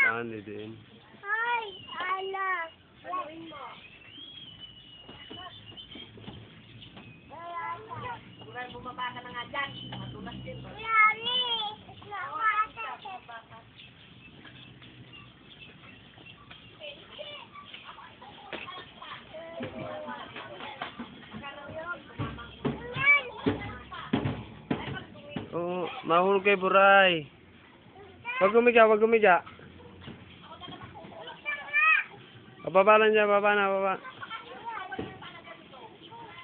Ano din? Hi, ala. Gawin mo. Bumaba ka na nga dyan. Matulas din. Yami! Oo, mahulog kay Buray. Wag gumiga, wag gumiga. Bababa lang dyan, baba na, baba.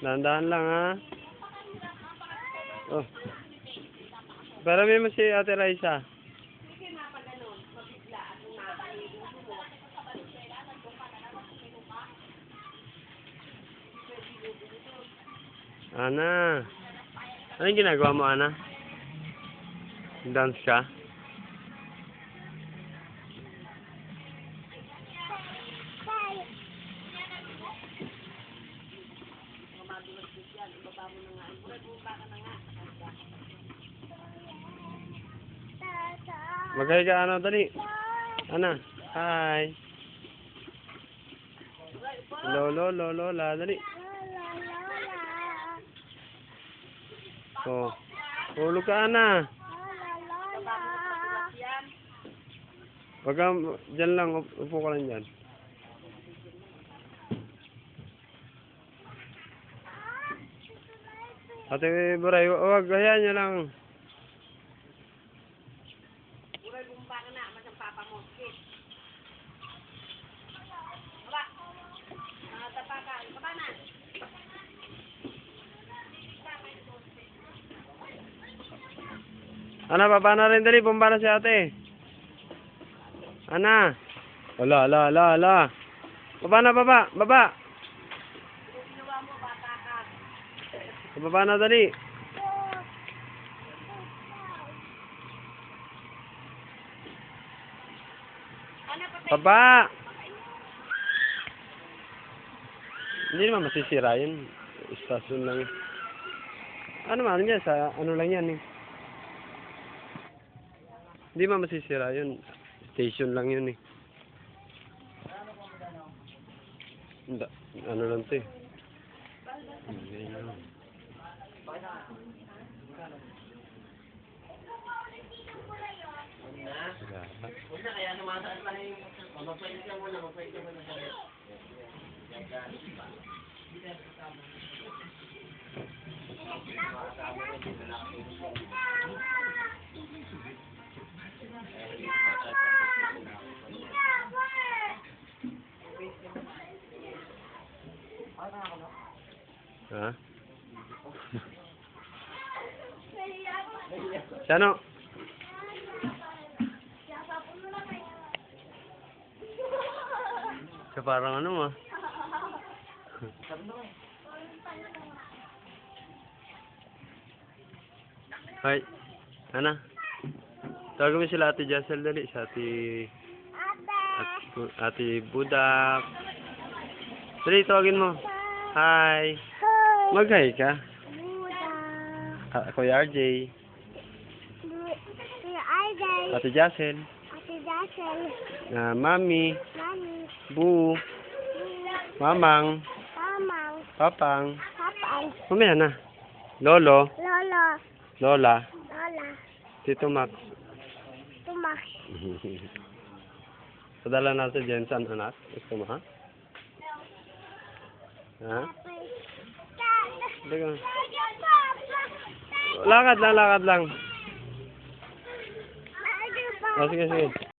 Dahan-dahan lang, ha? Oh. Parami mo si Ate Raisa. Ana. Anong ginagawa mo, Ana? Dance ka? Maghay ka, ano, dali. Ana. Hi. Lolo, lola, dali. Oh. Hulog ka, Ana. Wag ka, dyan lang, upo ka lang dyan. Ate Buray, wag, hayaan nyo lang. Buray, bumaba ka na, mas ang papa mo. Baba. Tapa ka, baba na. Ana, baba na rin, dali, bumaba na si ate. Ana. Ala. Baba na, baba. Baba na, dali. Baba. Hindi naman masisira yun. Istasyon lang. Ano man yan? Sa ano lang yan eh. Hindi naman masisira yun. Station lang yun eh. Hindi. Ano lang ito eh. Kaya naman sa yung magpapailit ka muna sa ha? Sano? Sa parang ano mo? Hi. Ana. Tawagin mo sila Ate Jessel dali. Sa Ate Budak. Dali, tawagin mo. Hi. Mag-hi ka. Kuya RJ. Ate Jessel. Mami. Bu. Mamang. Papang. Mamaya na. Lolo. Lola. Tito Max. Padala natin dyan saan, anak? Gusto mo, ha? Ha? Lakad lang. Oh, sige.